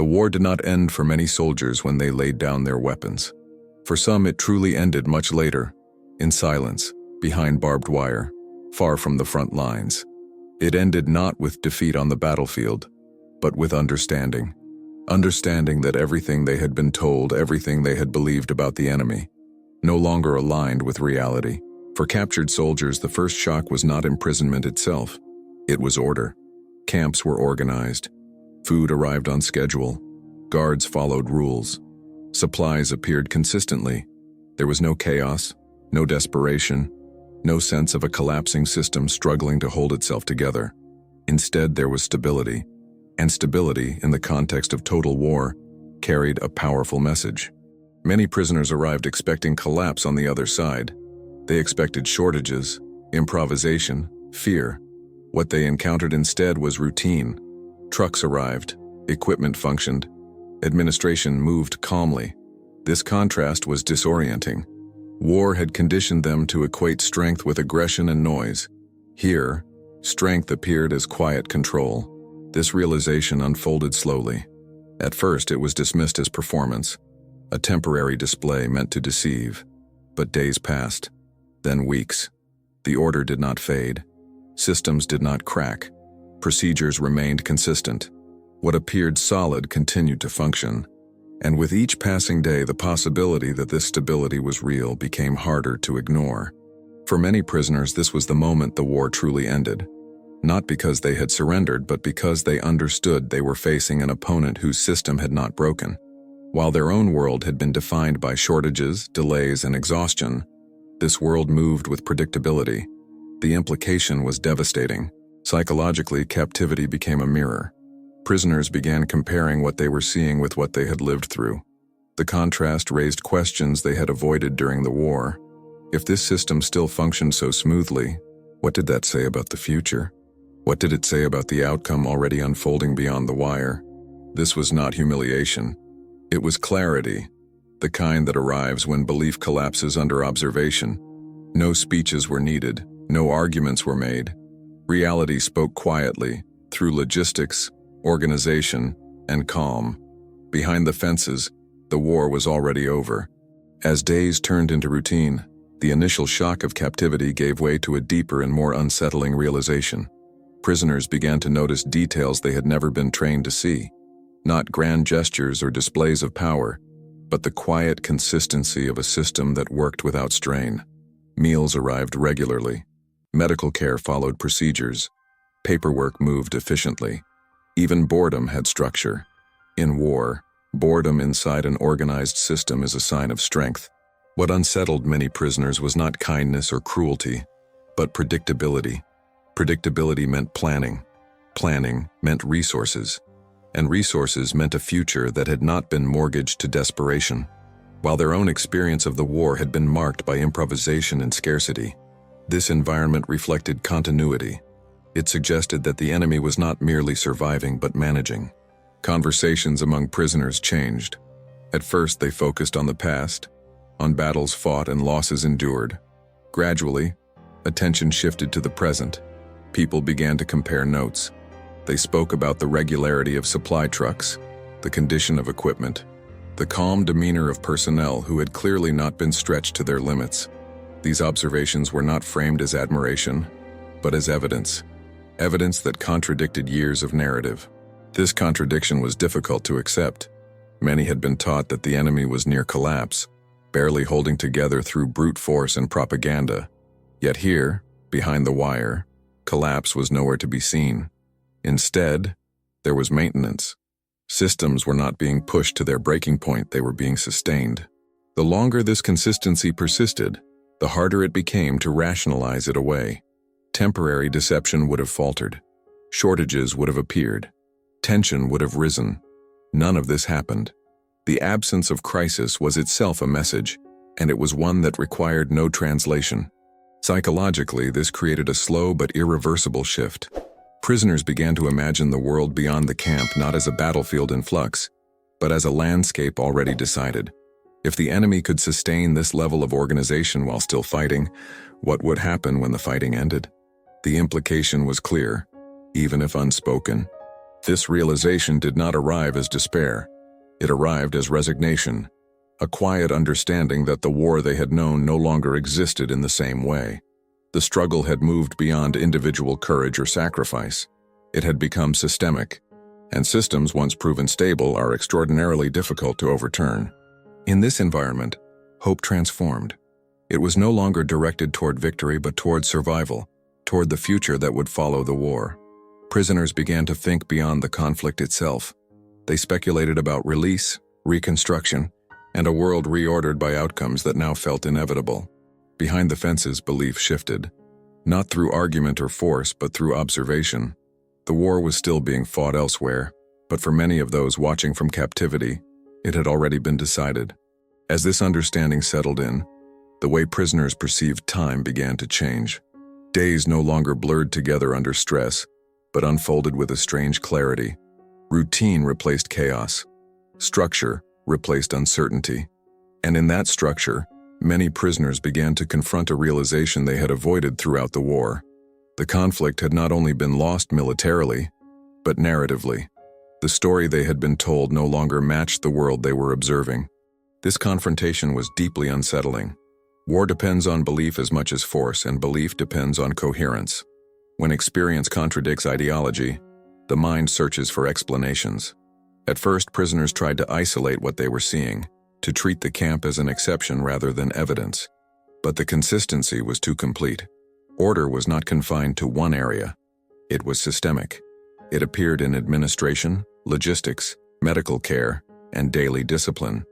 The war did not end for many soldiers when they laid down their weapons. For some, it truly ended much later, in silence, behind barbed wire, far from the front lines. It ended not with defeat on the battlefield, but with understanding. Understanding that everything they had been told, everything they had believed about the enemy, no longer aligned with reality. For captured soldiers, the first shock was not imprisonment itself. It was order. Camps were organized. Food arrived on schedule. Guards followed rules. Supplies appeared consistently. There was no chaos, no desperation, no sense of a collapsing system struggling to hold itself together. Instead, there was stability. And stability, in the context of total war, carried a powerful message. Many prisoners arrived expecting collapse on the other side. They expected shortages, improvisation, fear. What they encountered instead was routine. Trucks arrived, equipment functioned, administration moved calmly. This contrast was disorienting. War had conditioned them to equate strength with aggression and noise. Here, strength appeared as quiet control. This realization unfolded slowly. At first, it was dismissed as performance, a temporary display meant to deceive. But days passed, then weeks. The order did not fade. Systems did not crack. Procedures remained consistent. What appeared solid continued to function. And with each passing day, the possibility that this stability was real became harder to ignore. For many prisoners, this was the moment the war truly ended. Not because they had surrendered, but because they understood they were facing an opponent whose system had not broken. While their own world had been defined by shortages, delays, and exhaustion, this world moved with predictability. The implication was devastating. Psychologically, captivity became a mirror. Prisoners began comparing what they were seeing with what they had lived through. The contrast raised questions they had avoided during the war. If this system still functioned so smoothly, what did that say about the future? What did it say about the outcome already unfolding beyond the wire? This was not humiliation. It was clarity, the kind that arrives when belief collapses under observation. No speeches were needed, no arguments were made. Reality spoke quietly, through logistics, organization, and calm. Behind the fences, the war was already over. As days turned into routine, the initial shock of captivity gave way to a deeper and more unsettling realization. Prisoners began to notice details they had never been trained to see. Not grand gestures or displays of power, but the quiet consistency of a system that worked without strain. Meals arrived regularly. Medical care followed procedures. Paperwork moved efficiently. Even boredom had structure. In war, boredom inside an organized system is a sign of strength. What unsettled many prisoners was not kindness or cruelty, but predictability. Predictability meant planning. Planning meant resources. And resources meant a future that had not been mortgaged to desperation. While their own experience of the war had been marked by improvisation and scarcity, this environment reflected continuity. It suggested that the enemy was not merely surviving but managing. Conversations among prisoners changed. At first, they focused on the past, on battles fought and losses endured. Gradually, attention shifted to the present. People began to compare notes. They spoke about the regularity of supply trucks, the condition of equipment, the calm demeanor of personnel who had clearly not been stretched to their limits. These observations were not framed as admiration, but as evidence. Evidence that contradicted years of narrative. This contradiction was difficult to accept. Many had been taught that the enemy was near collapse, barely holding together through brute force and propaganda. Yet here, behind the wire, collapse was nowhere to be seen. Instead, there was maintenance. Systems were not being pushed to their breaking point, they were being sustained. The longer this consistency persisted, the harder it became to rationalize it away. Temporary deception would have faltered. Shortages would have appeared. Tension would have risen. None of this happened. The absence of crisis was itself a message, and it was one that required no translation. Psychologically, this created a slow but irreversible shift. Prisoners began to imagine the world beyond the camp not as a battlefield in flux, but as a landscape already decided. If the enemy could sustain this level of organization while still fighting, what would happen when the fighting ended? The implication was clear, even if unspoken. This realization did not arrive as despair. It arrived as resignation, a quiet understanding that the war they had known no longer existed in the same way. The struggle had moved beyond individual courage or sacrifice. It had become systemic, and systems once proven stable are extraordinarily difficult to overturn. In this environment, hope transformed. It was no longer directed toward victory but toward survival, toward the future that would follow the war. Prisoners began to think beyond the conflict itself. They speculated about release, reconstruction, and a world reordered by outcomes that now felt inevitable. Behind the fences, belief shifted. Not through argument or force, but through observation. The war was still being fought elsewhere, but for many of those watching from captivity, it had already been decided. As this understanding settled in, the way prisoners perceived time began to change. Days no longer blurred together under stress, but unfolded with a strange clarity. Routine replaced chaos. Structure replaced uncertainty. And in that structure, many prisoners began to confront a realization they had avoided throughout the war. The conflict had not only been lost militarily, but narratively. The story they had been told no longer matched the world they were observing. This confrontation was deeply unsettling. War depends on belief as much as force, and belief depends on coherence. When experience contradicts ideology, the mind searches for explanations. At first, prisoners tried to isolate what they were seeing, to treat the camp as an exception rather than evidence. But the consistency was too complete. Order was not confined to one area. It was systemic. It appeared in administration, logistics, medical care, and daily discipline.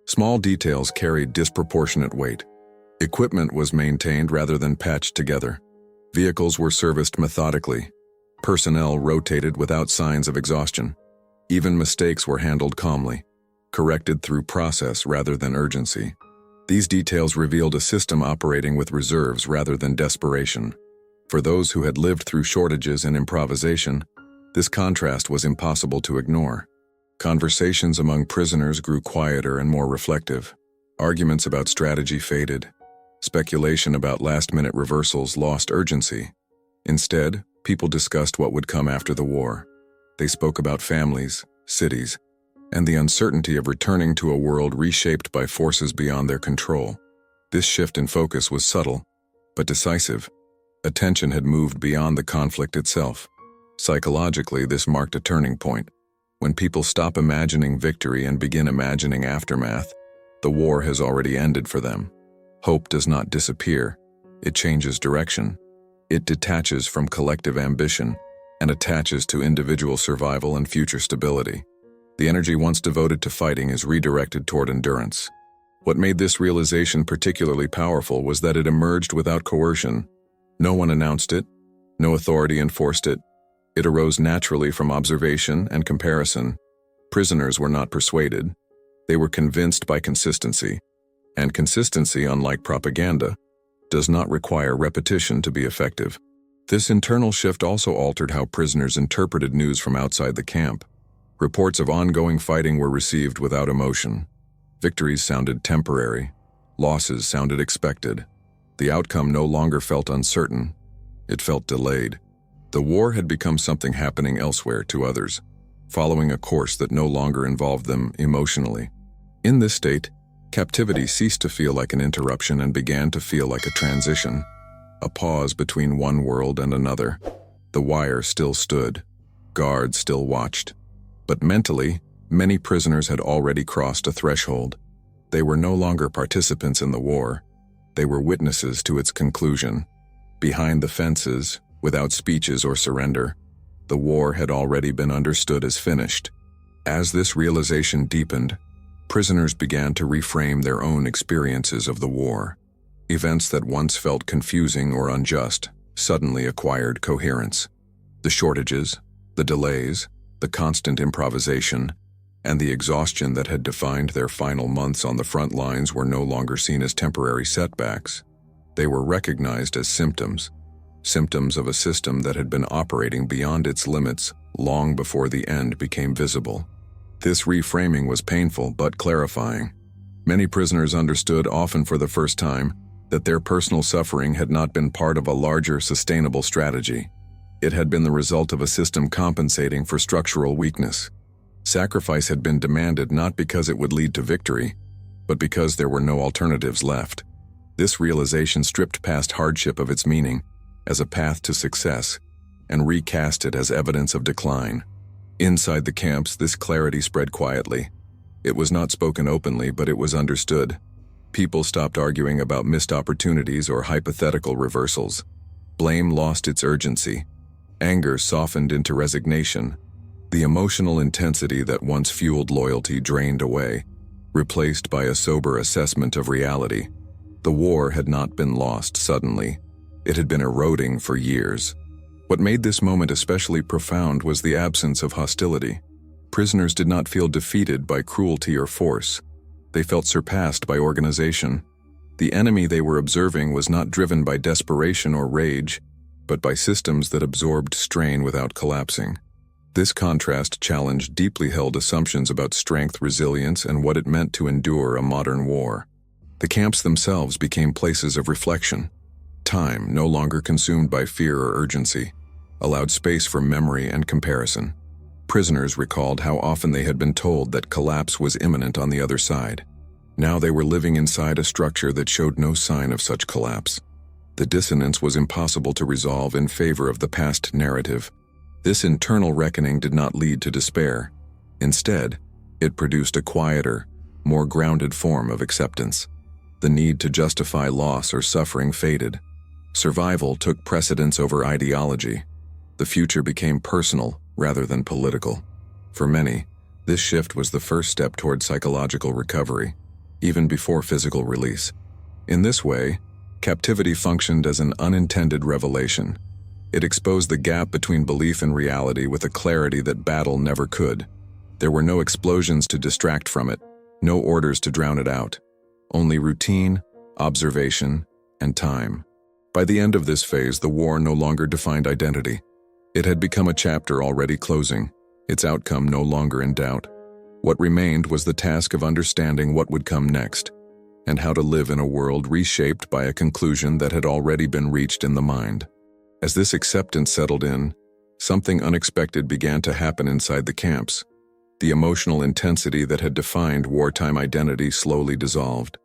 Small details carried disproportionate weight. Equipment was maintained rather than patched together. Vehicles were serviced methodically. Personnel rotated without signs of exhaustion. Even mistakes were handled calmly, corrected through process rather than urgency. These details revealed a system operating with reserves rather than desperation. For those who had lived through shortages and improvisation, this contrast was impossible to ignore. Conversations among prisoners grew quieter and more reflective. Arguments about strategy faded. Speculation about last-minute reversals lost urgency. Instead, people discussed what would come after the war. They spoke about families, cities, and the uncertainty of returning to a world reshaped by forces beyond their control. This shift in focus was subtle, but decisive. Attention had moved beyond the conflict itself. Psychologically, this marked a turning point. When people stop imagining victory and begin imagining aftermath, the war has already ended for them. Hope does not disappear. It changes direction. It detaches from collective ambition and attaches to individual survival and future stability. The energy once devoted to fighting is redirected toward endurance. What made this realization particularly powerful was that it emerged without coercion. No one announced it. No authority enforced it. It arose naturally from observation and comparison. Prisoners were not persuaded. They were convinced by consistency. And consistency, unlike propaganda, does not require repetition to be effective. This internal shift also altered how prisoners interpreted news from outside the camp. Reports of ongoing fighting were received without emotion. Victories sounded temporary. Losses sounded expected. The outcome no longer felt uncertain. It felt delayed. The war had become something happening elsewhere to others, following a course that no longer involved them emotionally. In this state, captivity ceased to feel like an interruption and began to feel like a transition, a pause between one world and another. The wire still stood. Guards still watched. But mentally, many prisoners had already crossed a threshold. They were no longer participants in the war. They were witnesses to its conclusion. Behind the fences, without speeches or surrender, the war had already been understood as finished. As this realization deepened, prisoners began to reframe their own experiences of the war. Events that once felt confusing or unjust suddenly acquired coherence. The shortages, the delays, the constant improvisation, and the exhaustion that had defined their final months on the front lines were no longer seen as temporary setbacks. They were recognized as symptoms of a system that had been operating beyond its limits long before the end became visible. This reframing was painful but clarifying. Many prisoners understood, often for the first time, that their personal suffering had not been part of a larger, sustainable strategy. It had been the result of a system compensating for structural weakness. Sacrifice had been demanded not because it would lead to victory, but because there were no alternatives left. This realization stripped past hardship of its meaning as a path to success and recast it as evidence of decline. Inside the camps, this clarity spread quietly. It was not spoken openly, but it was understood. People stopped arguing about missed opportunities or hypothetical reversals. Blame lost its urgency. Anger softened into resignation. The emotional intensity that once fueled loyalty drained away, replaced by a sober assessment of reality. The war had not been lost suddenly. It had been eroding for years. What made this moment especially profound was the absence of hostility. Prisoners did not feel defeated by cruelty or force. They felt surpassed by organization. The enemy they were observing was not driven by desperation or rage, but by systems that absorbed strain without collapsing. This contrast challenged deeply held assumptions about strength, resilience, and what it meant to endure a modern war. The camps themselves became places of reflection. Time, no longer consumed by fear or urgency, allowed space for memory and comparison. Prisoners recalled how often they had been told that collapse was imminent on the other side. Now they were living inside a structure that showed no sign of such collapse. The dissonance was impossible to resolve in favor of the past narrative. This internal reckoning did not lead to despair. Instead, it produced a quieter, more grounded form of acceptance. The need to justify loss or suffering faded. Survival took precedence over ideology. The future became personal rather than political. For many, this shift was the first step toward psychological recovery, even before physical release. In this way, captivity functioned as an unintended revelation. It exposed the gap between belief and reality with a clarity that battle never could. There were no explosions to distract from it, no orders to drown it out. Only routine, observation, and time. By the end of this phase, the war no longer defined identity. It had become a chapter already closing, its outcome no longer in doubt. What remained was the task of understanding what would come next, and how to live in a world reshaped by a conclusion that had already been reached in the mind. As this acceptance settled in, something unexpected began to happen inside the camps. The emotional intensity that had defined wartime identity slowly dissolved.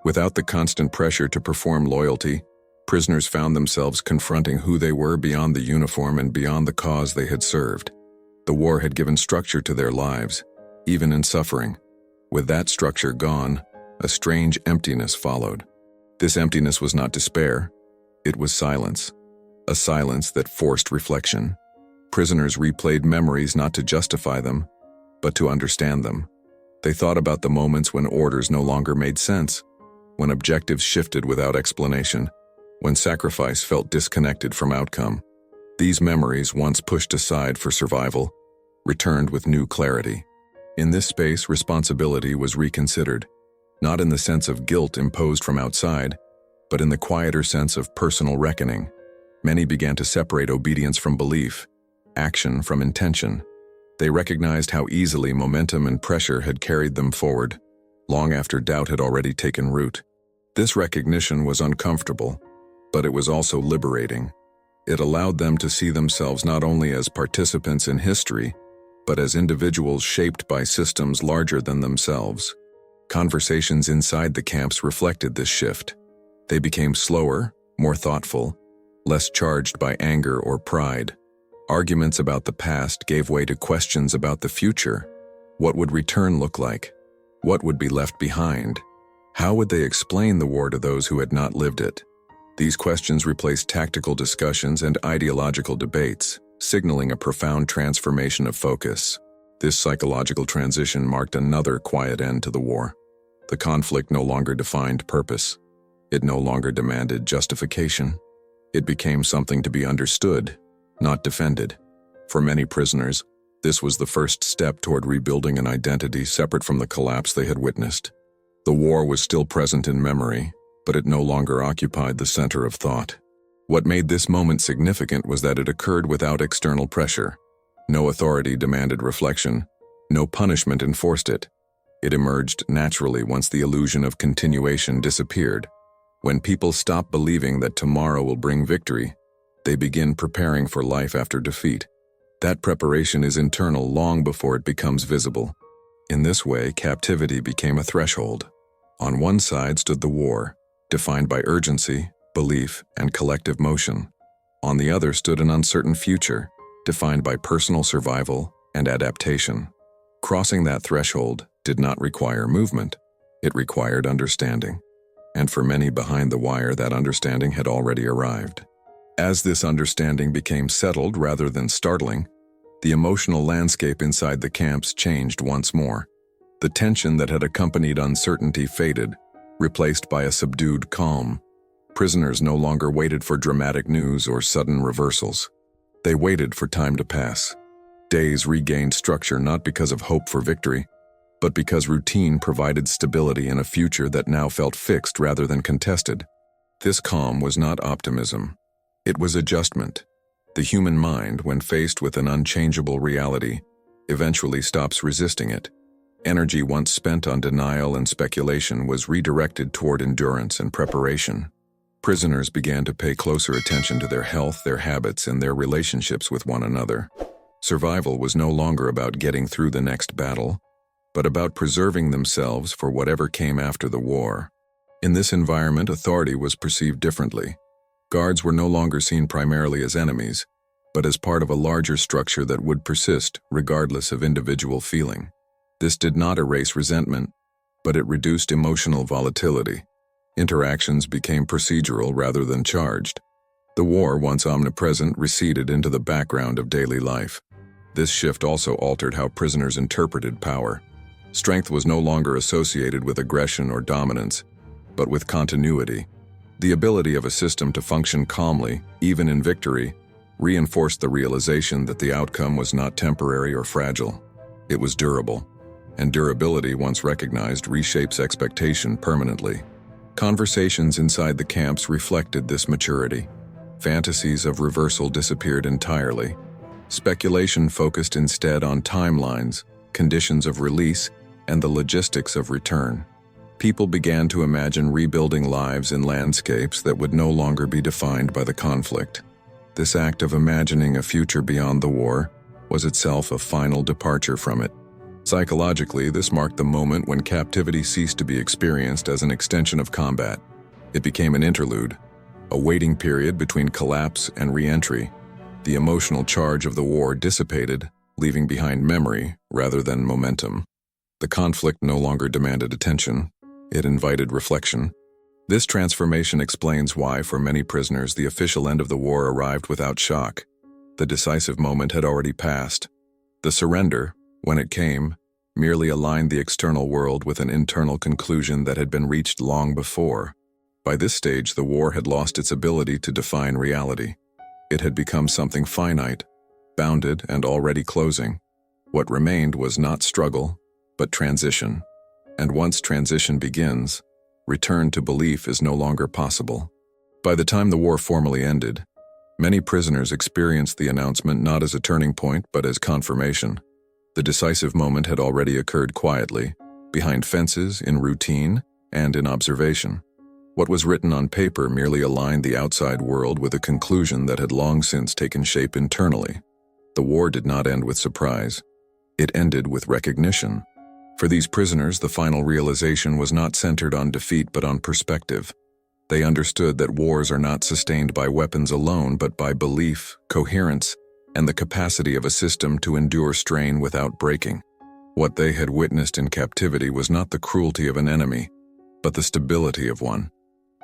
Without the constant pressure to perform loyalty, prisoners found themselves confronting who they were beyond the uniform and beyond the cause they had served. The war had given structure to their lives, even in suffering. With that structure gone, a strange emptiness followed. This emptiness was not despair, it was silence. A silence that forced reflection. Prisoners replayed memories not to justify them, but to understand them. They thought about the moments when orders no longer made sense, when objectives shifted without explanation, when sacrifice felt disconnected from outcome. These memories, once pushed aside for survival, returned with new clarity. In this space, responsibility was reconsidered, not in the sense of guilt imposed from outside, but in the quieter sense of personal reckoning. Many began to separate obedience from belief, action from intention. They recognized how easily momentum and pressure had carried them forward, long after doubt had already taken root. This recognition was uncomfortable, but it was also liberating. It allowed them to see themselves not only as participants in history, but as individuals shaped by systems larger than themselves. Conversations inside the camps reflected this shift. They became slower, more thoughtful, less charged by anger or pride. Arguments about the past gave way to questions about the future. What would return look like? What would be left behind? How would they explain the war to those who had not lived it? These questions replaced tactical discussions and ideological debates, signaling a profound transformation of focus. This psychological transition marked another quiet end to the war. The conflict no longer defined purpose. It no longer demanded justification. It became something to be understood, not defended. For many prisoners, this was the first step toward rebuilding an identity separate from the collapse they had witnessed. The war was still present in memory, but it no longer occupied the center of thought. What made this moment significant was that it occurred without external pressure. No authority demanded reflection. No punishment enforced it. It emerged naturally once the illusion of continuation disappeared. When people stop believing that tomorrow will bring victory, They begin preparing for life after defeat. That preparation is internal long before it becomes visible. In this way, captivity became a threshold. On one side stood the war, defined by urgency, belief, and collective motion. On the other stood an uncertain future, defined by personal survival and adaptation. Crossing that threshold did not require movement. It required understanding. And for many behind the wire, that understanding had already arrived. As this understanding became settled rather than startling, the emotional landscape inside the camps changed once more. The tension that had accompanied uncertainty faded, replaced by a subdued calm. Prisoners no longer waited for dramatic news or sudden reversals. They waited for time to pass. Days regained structure not because of hope for victory, but because routine provided stability in a future that now felt fixed rather than contested. This calm was not optimism. It was adjustment. The human mind, when faced with an unchangeable reality, eventually stops resisting it. Energy once spent on denial and speculation was redirected toward endurance and preparation. Prisoners began to pay closer attention to their health, their habits, and their relationships with one another. Survival was no longer about getting through the next battle, but about preserving themselves for whatever came after the war. In this environment, authority was perceived differently. Guards were no longer seen primarily as enemies, but as part of a larger structure that would persist regardless of individual feeling. This did not erase resentment, but it reduced emotional volatility. Interactions became procedural rather than charged. The war, once omnipresent, receded into the background of daily life. This shift also altered how prisoners interpreted power. Strength was no longer associated with aggression or dominance, but with continuity. The ability of a system to function calmly, even in victory, reinforced the realization that the outcome was not temporary or fragile. It was durable. And durability, once recognized, reshapes expectation permanently. Conversations inside the camps reflected this maturity. Fantasies of reversal disappeared entirely. Speculation focused instead on timelines, conditions of release, and the logistics of return. People began to imagine rebuilding lives in landscapes that would no longer be defined by the conflict. This act of imagining a future beyond the war was itself a final departure from it. Psychologically, this marked the moment when captivity ceased to be experienced as an extension of combat. It became an interlude, a waiting period between collapse and re-entry. The emotional charge of the war dissipated, leaving behind memory rather than momentum. The conflict no longer demanded attention. It invited reflection. This transformation explains why, for many prisoners, the official end of the war arrived without shock. The decisive moment had already passed. The surrender, when it came, merely aligned the external world with an internal conclusion that had been reached long before. By this stage, the war had lost its ability to define reality. It had become something finite, bounded, and already closing. What remained was not struggle, but transition. And once transition begins, return to belief is no longer possible. By the time the war formally ended, many prisoners experienced the announcement not as a turning point, but as confirmation. The decisive moment had already occurred quietly, behind fences, in routine, and in observation. What was written on paper merely aligned the outside world with a conclusion that had long since taken shape internally. The war did not end with surprise. It ended with recognition. For these prisoners, the final realization was not centered on defeat but on perspective. They understood that wars are not sustained by weapons alone, but by belief, coherence, and the capacity of a system to endure strain without breaking. What they had witnessed in captivity was not the cruelty of an enemy, but the stability of one.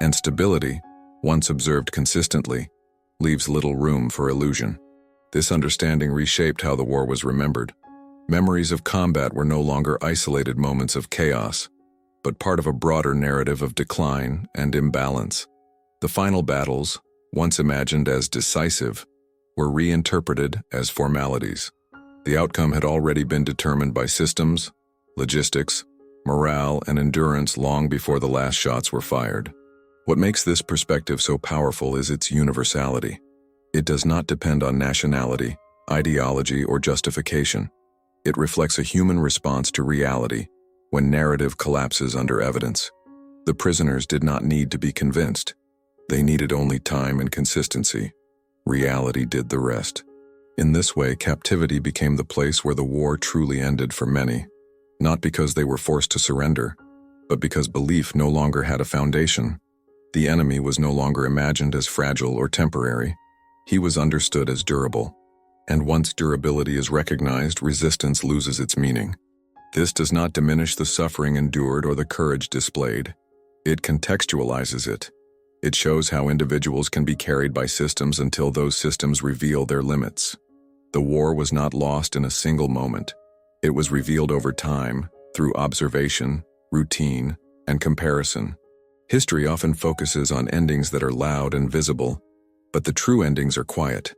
And stability, once observed consistently, leaves little room for illusion. This understanding reshaped how the war was remembered. Memories of combat were no longer isolated moments of chaos, but part of a broader narrative of decline and imbalance. The final battles, once imagined as decisive, were reinterpreted as formalities. The outcome had already been determined by systems, logistics, morale, and endurance long before the last shots were fired. What makes this perspective so powerful is its universality. It does not depend on nationality, ideology, or justification. It reflects a human response to reality when narrative collapses under evidence. The prisoners did not need to be convinced. They needed only time and consistency. Reality did the rest. In this way, captivity became the place where the war truly ended for many, not because they were forced to surrender, but because belief no longer had a foundation. The enemy was no longer imagined as fragile or temporary. He was understood as durable. And once durability is recognized, resistance loses its meaning. This does not diminish the suffering endured or the courage displayed. It contextualizes it. It shows how individuals can be carried by systems until those systems reveal their limits. The war was not lost in a single moment. It was revealed over time, through observation, routine, and comparison. History often focuses on endings that are loud and visible, but the true endings are quiet.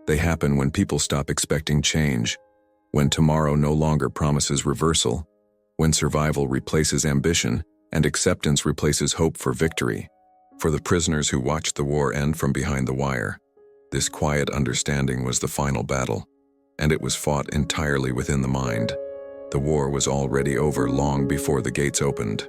They happen when people stop expecting change, when tomorrow no longer promises reversal, when survival replaces ambition and acceptance replaces hope for victory. For the prisoners who watched the war end from behind the wire, this quiet understanding was the final battle, and it was fought entirely within the mind. The war was already over long before the gates opened.